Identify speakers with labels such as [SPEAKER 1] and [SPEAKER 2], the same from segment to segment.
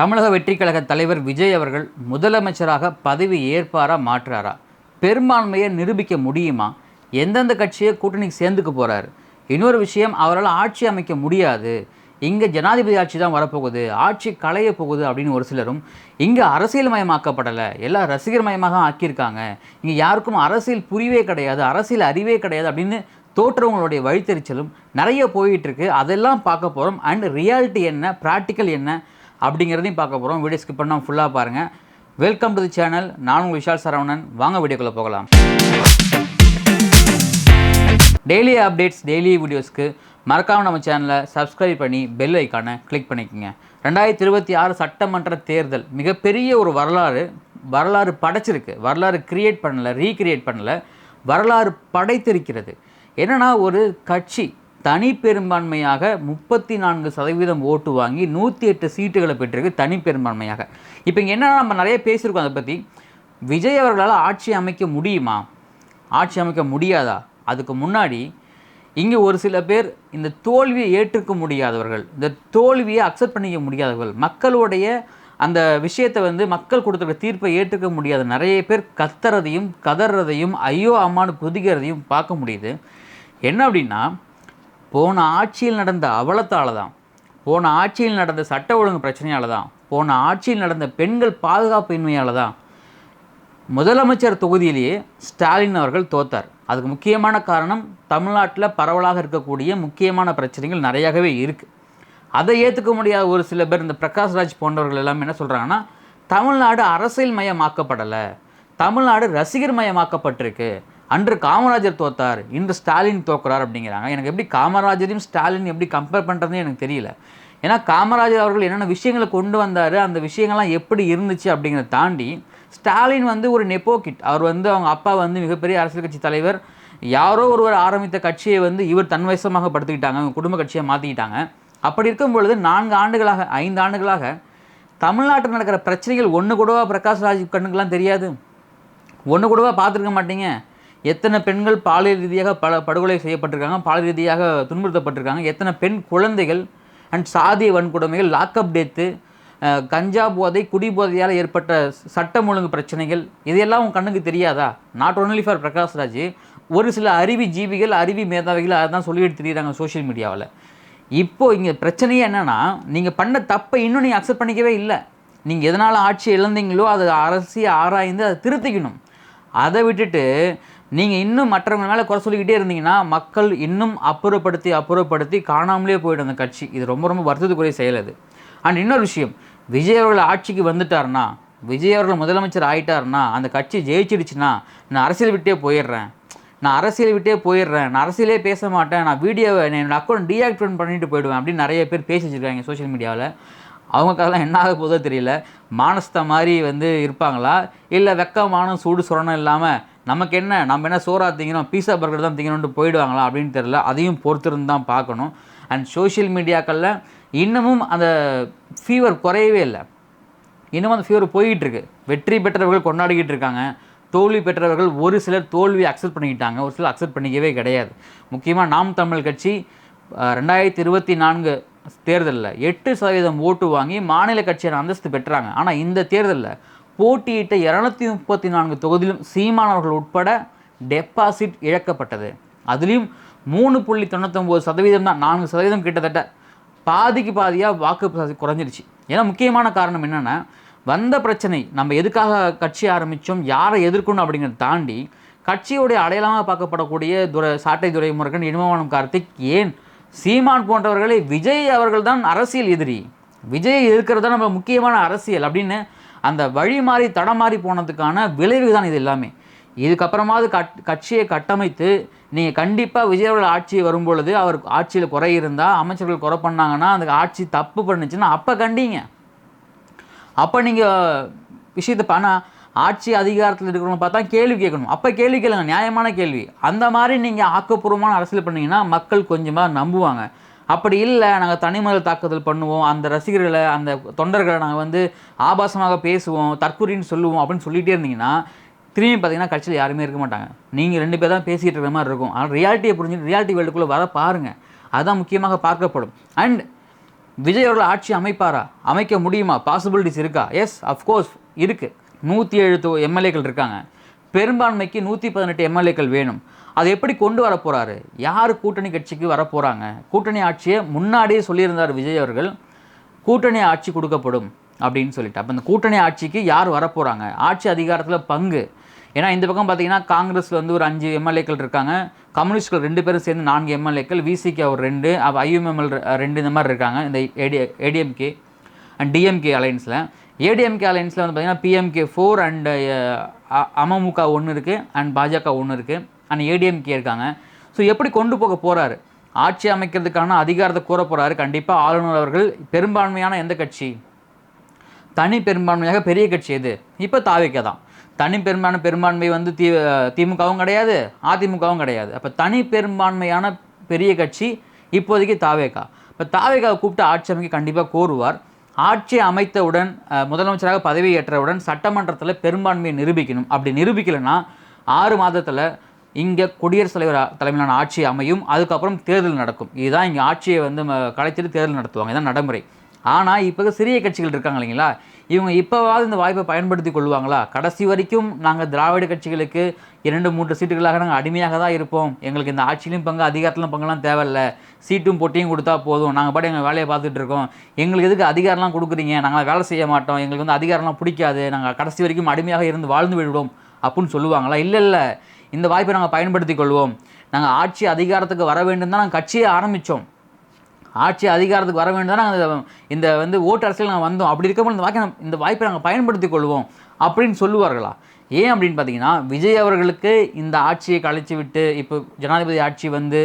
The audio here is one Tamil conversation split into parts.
[SPEAKER 1] தமிழக வெற்றி கழக தலைவர் விஜய் அவர்கள் முதலமைச்சராக பதவி ஏற்பாரா மாற்றாரா? பெரும்பான்மையை நிரூபிக்க முடியுமா? எந்தெந்த கட்சியை கூட்டணிக்கு சேர்ந்துக்க போகிறார்? இன்னொரு விஷயம், அவரால் ஆட்சி அமைக்க முடியாது, இங்கே ஜனாதிபதி ஆட்சி தான் வரப்போகுது, ஆட்சி களைய போகுது அப்படின்னு ஒரு சிலரும், இங்கே அரசியல் மயமாக்கப்படலை, எல்லாம் ரசிகர் மயமாக ஆக்கியிருக்காங்க, இங்கே யாருக்கும் அரசியல் புரியவே கிடையாது, அரசியல் அறிவே கிடையாது அப்படின்னு தோற்றவங்களுடைய வழித்தெரிச்சலும் நிறைய போயிட்டுருக்கு. அதெல்லாம் பார்க்க போகிறோம். அண்ட் ரியாலிட்டி என்ன, ப்ராக்டிக்கல் என்ன அப்படிங்கிறதையும் பார்க்க போகிறோம். வீடியோ ஸ்கிப் பண்ணால் ஃபுல்லாக பாருங்கள். Welcome to the channel. நான் உங்கள் விஷால் சரவணன். வாங்க வீடியோக்குள்ளே போகலாம். டெய்லி அப்டேட்ஸ், டெய்லி வீடியோஸ்க்கு மறக்காமல் நம்ம சேனலை சப்ஸ்கிரைப் பண்ணி பெல் ஐக்கானை கிளிக் பண்ணிக்கோங்க. 2026 சட்டமன்ற தேர்தல் மிகப்பெரிய ஒரு வரலாறு படைச்சிருக்கு. வரலாறு கிரியேட் பண்ணலை, ரீக்ரியேட் பண்ணலை, வரலாறு படைத்திருக்கிறது. என்னென்னா, ஒரு கட்சி தனி பெரும்பான்மையாக 34% ஓட்டு வாங்கி 108 சீட்டுகளை பெற்றிருக்கு, தனி பெரும்பான்மையாக. இப்போ இங்கே என்னென்னா, நம்ம நிறைய பேசியிருக்கோம் அதை பற்றி. விஜய் அவர்களால் ஆட்சி அமைக்க முடியுமா, ஆட்சி அமைக்க முடியாதா? அதுக்கு முன்னாடி இங்கே ஒரு சில பேர் இந்த தோல்வியை ஏற்றுக்க முடியாதவர்கள், இந்த தோல்வியை அக்செப்ட் பண்ணிக்க முடியாதவர்கள், மக்களுடைய அந்த விஷயத்தை மக்கள் கொடுத்துருக்க தீர்ப்பை ஏற்றுக்க முடியாத நிறைய பேர் கத்துறதையும் கதறதையும் ஐயோ அம்மானு குதிக்கிறதையும் பார்க்க முடியுது. என்ன அப்படின்னா, போன ஆட்சியில் நடந்த அவலத்தால் தான், போன ஆட்சியில் நடந்த சட்ட ஒழுங்கு பிரச்சனையால் தான், போன ஆட்சியில் நடந்த பெண்கள் பாதுகாப்பு இன்மையால் தான் முதலமைச்சர் தொகுதியிலேயே ஸ்டாலின் அவர்கள் தோத்தார். அதுக்கு முக்கியமான காரணம், தமிழ்நாட்டில் பரவலாக இருக்கக்கூடிய முக்கியமான பிரச்சனைகள் நிறையாகவே இருக்குது. அதை ஏற்றுக்க முடியாத ஒரு சில பேர், இந்த பிரகாஷ்ராஜ் போன்றவர்கள் எல்லாமே என்ன சொல்கிறாங்கன்னா, தமிழ்நாடு அரசியல் மயமாக்கப்படலை, தமிழ்நாடு ரசிகர் மயமாக்கப்பட்டிருக்கு, அன்று காமராஜர் தோத்தார், இன்று ஸ்டாலின் தோக்குறார் அப்படிங்கிறாங்க. எனக்கு எப்படி காமராஜரையும் ஸ்டாலின் எப்படி கம்பேர் பண்ணுறதுன்னு எனக்கு தெரியல. ஏன்னா காமராஜர் அவர்கள் என்னென்ன விஷயங்களை கொண்டு வந்தார், அந்த விஷயங்கள்லாம் எப்படி இருந்துச்சு அப்படிங்கிறத தாண்டி, ஸ்டாலின் ஒரு நெப்போகிட். அவர் அவங்க அப்பா மிகப்பெரிய அரசியல் கட்சி தலைவர், யாரோ ஒருவர் ஆரம்பித்த கட்சியை இவர் தன்வசமாக படுத்திக்கிட்டாங்க, குடும்ப கட்சியை மாற்றிக்கிட்டாங்க. அப்படி இருக்கும் பொழுது 4 ஆண்டுகளாக 5 ஆண்டுகளாக தமிழ்நாட்டில் நடக்கிற பிரச்சனைகள் ஒன்று கூடவா பிரகாஷ்ராஜ் கண்ணுக்கெல்லாம் தெரியாது? ஒன்று கூடவா பார்த்துருக்க மாட்டீங்க? எத்தனை பெண்கள் பாலியல் ரீதியாக படுகொலை செய்யப்பட்டிருக்காங்க, பாலியல் ரீதியாக துன்புறுத்தப்பட்டிருக்காங்க, எத்தனை பெண் குழந்தைகள் அண்ட் சாதிய வன்கொடுமைகள், லாக்அப் டெத்து, கஞ்சா போதை, குடி போதையால் ஏற்பட்ட சட்டம் ஒழுங்கு பிரச்சனைகள், இதையெல்லாம் உங்கள் கண்ணுக்கு தெரியாதா? நாட் ஒன்லி ஃபார் பிரகாஷ்ராஜ், ஒரு சில அறிவி ஜீவிகள், அறிவி மேதாவிகள் அதை தான் சொல்லிட்டு தெரியுறாங்க சோஷியல் மீடியாவில். இப்போது இங்கே பிரச்சனையே என்னென்னா, நீங்கள் பண்ண தப்பை இன்னும் நீங்கள் அக்செப்ட் பண்ணிக்கவே இல்லை. நீங்கள் எதனால் ஆட்சி இழந்தீங்களோ அதை அரசியை ஆராய்ந்து அதை திருத்திக்கணும். அதை விட்டுட்டு நீங்கள் இன்னும் மற்றவங்க மேலே குறை சொல்லிக்கிட்டே இருந்தீங்கன்னா, மக்கள் இன்னும் அப்புறப்படுத்தி காணாமலே போய்டும் அந்த கட்சி. இது ரொம்ப வருத்தத்துக்குரிய செயல் அது. அண்ட் இன்னொரு விஷயம், விஜய் அவர்கள் ஆட்சிக்கு வந்துட்டார்னா, விஜய் அவர்கள் முதலமைச்சர் ஆகிட்டார்னா, அந்த கட்சி ஜெயிச்சிடுச்சுன்னா, நான் அரசியல் விட்டே போயிடுறேன், நான் அரசியலே பேச மாட்டேன், நான் வீடியோவை என்னோடய அக்கௌண்ட் டீஆக்டிவேட் பண்ணிட்டு போயிடுவேன் அப்படின்னு நிறைய பேர் பேசி வச்சுருக்காங்க சோஷியல் மீடியாவில். அவங்களுக்கெல்லாம் என்ன ஆக போதோ தெரியல. மானஸ்த மாதிரி இருப்பாங்களா, இல்லை வெக்கமானம் சூடு சுரணம் இல்லாமல் நமக்கு என்ன, நம்ம என்ன சோறா திங்கணும், பீஸா பர்கர் தான் திங்கணும்னு போயிடுவாங்களா அப்படின்னு தெரியல. அதையும் பொறுத்திருந்து தான் பார்க்கணும். அண்ட் சோஷியல் மீடியாக்களில் இன்னமும் அந்த ஃபீவர் குறையவே இல்லை, இன்னமும் அந்த ஃபீவர் போய்கிட்டுருக்கு. வெற்றி பெற்றவர்கள் கொண்டாடிக்கிட்டு இருக்காங்க, தோல்வி பெற்றவர்கள் ஒரு சிலர் தோல்வியை அக்செப்ட் பண்ணிக்கிட்டாங்க, ஒரு சிலர் அக்செப்ட் பண்ணிக்கவே கிடையாது. முக்கியமாக நாம் தமிழ் கட்சி 2024 தேர்தலில் 8% ஓட்டு வாங்கி மாநில கட்சியான அந்தஸ்து பெற்றாங்க. ஆனால் இந்த தேர்தலில் போட்டியிட்ட 234 தொகுதியிலும் சீமானவர்கள் உட்பட டெபாசிட் இழக்கப்பட்டது. அதுலேயும் 3.99% தான், 4% கிட்டத்தட்ட பாதிக்கு பாதியாக வாக்கு குறைஞ்சிருச்சு. ஏன்னா முக்கியமான காரணம் என்னென்னா, வந்த பிரச்சனை, நம்ம எதுக்காக கட்சி ஆரம்பித்தோம், யாரை எதிர்க்கணும் அப்படிங்கிறத தாண்டி கட்சியோடைய அடையாளமாக பார்க்கப்படக்கூடிய சாட்டை துரைமுருகன், இன்பவானம் கார்த்திக், ஏன் சீமான் போன்றவர்களை விஜய் அவர்கள் தான் அரசியல் எதிரி, விஜய் எதிர்க்கிறது தான் நம்ம முக்கியமான அரசியல் அப்படின்னு அந்த வழி மாறி தடமாறி போனதுக்கான விளைவு தான் இது எல்லாமே. இதுக்கப்புறமாவது கட்சியை கட்டமைத்து நீங்கள் கண்டிப்பாக விஜய் அவர்கள் ஆட்சி வரும்பொழுது, அவர் ஆட்சியில் குறை இருந்தால், அமைச்சர்கள் குறை பண்ணாங்கன்னா, அந்த ஆட்சி தப்பு பண்ணுச்சுன்னா அப்போ கண்டிங்க, அப்போ நீங்கள் விஷயத்தை ஆனால் ஆட்சி அதிகாரத்தில் இருக்கிறவங்க பார்த்தா கேள்வி கேட்கணும், அப்போ கேள்வி கேளுங்க, நியாயமான கேள்வி. அந்த மாதிரி நீங்கள் ஆக்கப்பூர்வமான அரசியல் பண்ணிங்கன்னா மக்கள் கொஞ்சமாக நம்புவாங்க. அப்படி இல்லை, நாங்கள் தனிமதில் தாக்குதல் பண்ணுவோம், அந்த ரசிகர்களை, அந்த தொண்டர்களை நாங்கள் ஆபாசமாக பேசுவோம், தற்கொலைன்னு சொல்லுவோம் அப்படின்னு சொல்லிகிட்டே இருந்தீங்கன்னா, திரும்பி பார்த்தீங்கன்னா கட்சியில் யாருமே இருக்க மாட்டாங்க. நீங்கள் 2 பேர் தான் பேசிகிட்டு இருக்கிற மாதிரி இருக்கும். ஆனால் ரியாலிட்டியை புரிஞ்சுட்டு ரியாலிட்டி வேர்ல்டுக்குள்ளே வர பாருங்கள், அதுதான் முக்கியமாக பார்க்கப்படும். அண்ட் விஜய் அவர்கள் ஆட்சி அமைப்பாரா? அமைக்க முடியுமா? பாசிபிலிட்டிஸ் இருக்கா? எஸ், அஃப்கோர்ஸ் இருக்குது. 107 எம்எல்ஏக்கள் இருக்காங்க. பெரும்பான்மைக்கு 118 எம்எல்ஏக்கள் வேணும். அதை எப்படி கொண்டு வர போகிறாரு? யார் கூட்டணி கட்சிக்கு வரப்போகிறாங்க? கூட்டணி ஆட்சியை முன்னாடியே சொல்லியிருந்தார் விஜய் அவர்கள், கூட்டணி ஆட்சி கொடுக்கப்படும் அப்படின்னு சொல்லிட்டு. அப்போ இந்த கூட்டணி ஆட்சிக்கு யார் வரப்போகிறாங்க? ஆட்சி அதிகாரத்தில் பங்கு. ஏன்னா இந்த பக்கம் பார்த்தீங்கன்னா காங்கிரஸில் வந்து ஒரு 5 எம்எல்ஏக்கள் இருக்காங்க, கம்யூனிஸ்ட்கள் 2 பேரும் சேர்ந்து 4 எம்எல்ஏக்கள், விசிகே ஒரு 2, ஐயுஎம்எல் 2, இந்த மாதிரி இருக்காங்க இந்த ஏடிஎம்கே அண்ட் டிஎம்கே அலையன்ஸில். ஏடிஎம்கே அலையன்ஸில் வந்து பார்த்திங்கன்னா பிஎம்கே 4 அண்ட் அமமுக 1 இருக்குது அண்ட் பாஜக 1 இருக்குது அண்ட் ஏடிஎம்கே இருக்காங்க. ஸோ எப்படி கொண்டு போக போகிறாரு? ஆட்சி அமைக்கிறதுக்கான அதிகாரத்தை கோர போகிறாரு. கண்டிப்பாக ஆளுநர் அவர்கள் பெரும்பான்மையான எந்த கட்சி? தனி பெரும்பான்மையாக பெரிய கட்சி எது? இப்போ தாவேக்கா தான். தனி பெரும்பான்மை வந்து திமுகவும் கிடையாது, அதிமுகவும் கிடையாது. அப்போ தனி பெரும்பான்மையான பெரிய கட்சி இப்போதைக்கு தாவேக்கா. இப்போ தாவேக்காவை கூப்பிட்டு ஆட்சி அமைக்க கண்டிப்பாக கோருவார். ஆட்சி அமைத்தவுடன் முதலமைச்சராக பதவி ஏற்றவுடன் சட்டமன்றத்தில் பெரும்பான்மையை நிரூபிக்கணும். அப்படி நிரூபிக்கலைன்னா 6 மாதத்தில் இங்கே குடியரசுத் தலைவர் தலைமையிலான ஆட்சி அமையும். அதுக்கப்புறம் தேர்தல் நடக்கும். இதுதான் இங்கே ஆட்சியை வந்து கலைச்சிட்டு தேர்தல் நடத்துவாங்க. இதுதான் நடைமுறை. ஆனால் இப்போ சிறிய கட்சிகள் இருக்காங்க இல்லைங்களா, இவங்க இப்போவாவது இந்த வாய்ப்பை பயன்படுத்தி கொள்வாங்களா? கடைசி வரைக்கும் நாங்கள் திராவிட கட்சிகளுக்கு 2-3 சீட்டுகளாக நாங்கள் அடிமையாக தான் இருப்போம், எங்களுக்கு இந்த ஆட்சியிலும் பங்கு அதிகாரத்திலும் பங்குலாம் தேவையில்லை, சீட்டும் போட்டியும் கொடுத்தா போதும், நாங்கள் பாட்டு எங்கள் வேலையை பார்த்துட்டு இருக்கோம், எங்களுக்கு எதுக்கு அதிகாரம்லாம் கொடுக்குறீங்க, நாங்கள் வேலை செய்ய மாட்டோம், எங்களுக்கு வந்து அதிகாரம்லாம் பிடிக்காது, நாங்கள் கடைசி வரைக்கும் அடிமையாக இருந்து வாழ்ந்து விடுவோம் அப்படின்னு சொல்லுவாங்களா? இல்லை, இந்த வாய்ப்பை நாங்கள் பயன்படுத்தி கொள்வோம், நாங்கள் ஆட்சி அதிகாரத்துக்கு வர வேண்டும் தான் நாங்கள் கட்சியை ஆரம்பித்தோம், ஆட்சி அதிகாரத்துக்கு வர வேண்டும் தான் நாங்கள் இந்த வந்து ஓட்டு அரசியல் நாங்கள் வந்தோம், அப்படி இருக்கும்போது இந்த வாய்ப்பை நாங்கள் பயன்படுத்தி கொள்வோம் அப்படின்னு சொல்லுவார்களா? ஏன் அப்படின்னு பார்த்தீங்கன்னா, விஜய் அவர்களுக்கு இந்த ஆட்சியை கழிச்சு விட்டு இப்போ ஜனாதிபதி ஆட்சி வந்து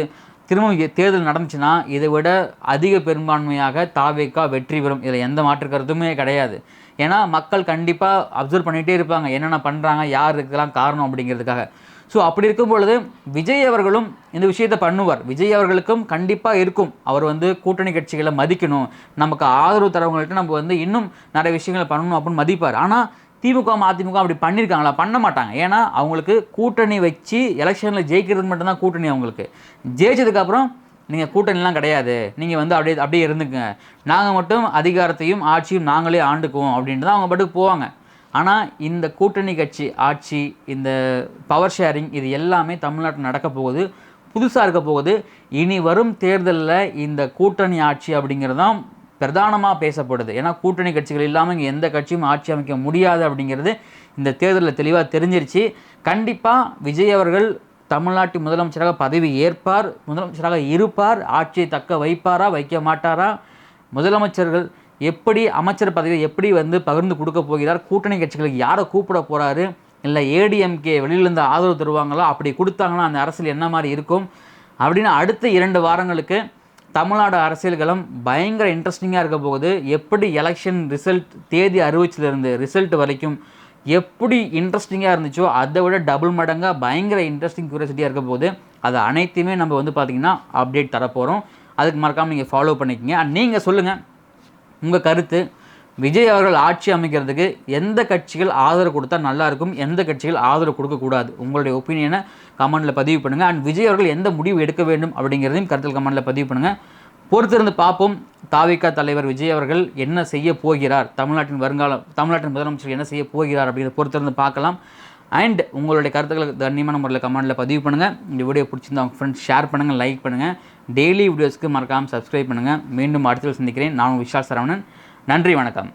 [SPEAKER 1] திரும்ப தேர்தல் நடந்துச்சுன்னா இதை விட அதிக பெரும்பான்மையாக தாவேக்கா வெற்றி பெறும். இதில் எந்த மாற்று கருத்துமே கிடையாது. ஏன்னா மக்கள் கண்டிப்பாக அப்சர்வ் பண்ணிகிட்டே இருப்பாங்க, என்னென்ன பண்ணுறாங்க, யார் இதுக்கெல்லாம் காரணம் அப்படிங்கிறதுக்காக. ஸோ அப்படி இருக்கும் பொழுது விஜய் அவர்களும் இந்த விஷயத்தை பண்ணுவார். விஜய் அவர்களுக்கும் கண்டிப்பாக இருக்கும், அவர் வந்து கூட்டணி கட்சிகளை மதிக்கணும், நமக்கு ஆதரவு தரவங்கள்ட்ட நம்ம வந்து இன்னும் நிறைய விஷயங்களை பண்ணணும் அப்படின்னு மதிப்பார். ஆனால் திமுக அதிமுக அப்படி பண்ணியிருக்காங்களா? பண்ண மாட்டாங்க. ஏன்னா அவங்களுக்கு கூட்டணி வச்சு எலெக்ஷனில் ஜெயிக்கிறது மட்டும்தான் கூட்டணி. அவங்களுக்கு ஜெயிச்சதுக்கப்புறம் நீங்கள் கூட்டணிலாம் கிடையாது, நீங்கள் வந்து அப்படியே இருந்துக்குங்க, நாங்கள் மட்டும் அதிகாரத்தையும் ஆட்சியும் நாங்களே ஆண்டுக்குவோம் அப்படின்ட்டு தான் அவங்க பாட்டுக்கு போவாங்க. ஆனால் இந்த கூட்டணி கட்சி ஆட்சி, இந்த பவர் ஷேரிங், இது எல்லாமே தமிழ்நாட்டில் நடக்க போகுது, புதுசாக இருக்க போகுது. இனி வரும் தேர்தலில் இந்த கூட்டணி ஆட்சி அப்படிங்கிறது தான் பிரதானமாக பேசப்படுது. ஏன்னா கூட்டணி கட்சிகள் இல்லாமல் இங்கே எந்த கட்சியும் ஆட்சி அமைக்க முடியாது அப்படிங்கிறது இந்த தேர்தலில் தெளிவாக தெரிஞ்சிருச்சு. கண்டிப்பாக விஜய் அவர்கள் தமிழ்நாட்டு முதலமைச்சராக பதவி ஏற்பார், முதலமைச்சராக இருப்பார். ஆட்சியை தக்க வைப்பாரா, வைக்க மாட்டாரா, முதலமைச்சர்கள் எப்படி அமைச்சர் பதவியை எப்படி வந்து பகிர்ந்து கொடுக்க போகிறார், கூட்டணி கட்சிகளுக்கு யாரை கூப்பிட போகிறாரு, இல்லை ஏடிஎம்கே வெளியிலேருந்து ஆதரவு தருவாங்களா, அப்படி கொடுத்தாங்கன்னா அந்த அரசியல் என்ன மாதிரி இருக்கும் அப்படின்னு அடுத்த 2 வாரங்களுக்கு தமிழ்நாடு அரசியல் களம் பயங்கர இன்ட்ரெஸ்டிங்காக இருக்க போகுது. எப்படி எலெக்ஷன் ரிசல்ட் தேதி அறிவிச்சிலிருந்து ரிசல்ட் வரைக்கும் எப்படி இன்ட்ரெஸ்டிங்காக இருந்துச்சோ அதை விட டபுள் மடங்காக பயங்கர இன்ட்ரெஸ்டிங் க்யூரியாசிட்டியாக இருக்க போகுது. அதை அனைத்தையுமே நம்ம வந்து பார்த்திங்கன்னா அப்டேட் தரப்போகிறோம். அதுக்கு மறக்காமல் நீங்கள் ஃபாலோ பண்ணிக்கோங்க. நீங்கள் சொல்லுங்கள் உங்கள் கருத்து. விஜய் அவர்கள் ஆட்சி அமைக்கிறதுக்கு எந்த கட்சிகள் ஆதரவு கொடுத்தா நல்லாயிருக்கும், எந்த கட்சிகள் ஆதரவு கொடுக்கக்கூடாது, உங்களுடைய ஒப்பீனியனை கமெண்டில் பதிவு பண்ணுங்கள். அண்ட் விஜய் அவர்கள் எந்த முடிவு எடுக்க வேண்டும் அப்படிங்கிறதையும் கருத்தில் கமெண்டில் பதிவு பண்ணுங்கள். பொறுத்திருந்து பார்ப்போம் தாவேக்கா தலைவர் விஜய் அவர்கள் என்ன செய்ய போகிறார், தமிழ்நாட்டின் முதலமைச்சர் என்ன செய்ய போகிறார் அப்படிங்கிறத பொறுத்திருந்து பார்க்கலாம். அண்ட் உங்களுடைய கருத்துக்களை கண்ணியமான முறையில் கமெண்டில் பதிவு பண்ணுங்கள். இந்த வீடியோ பிடிச்சிருந்தா உங்கள் ஃப்ரெண்ட்ஸ் ஷேர் பண்ணுங்கள், லைக் பண்ணுங்கள். டெய்லி வீடியோஸ்க்கு மறக்காமல் சப்ஸ்கிரைப் பண்ணுங்கள். மீண்டும் அடுத்த சந்திக்கிறேன். நான் விஷால் சரவணன். நன்றி, வணக்கம்.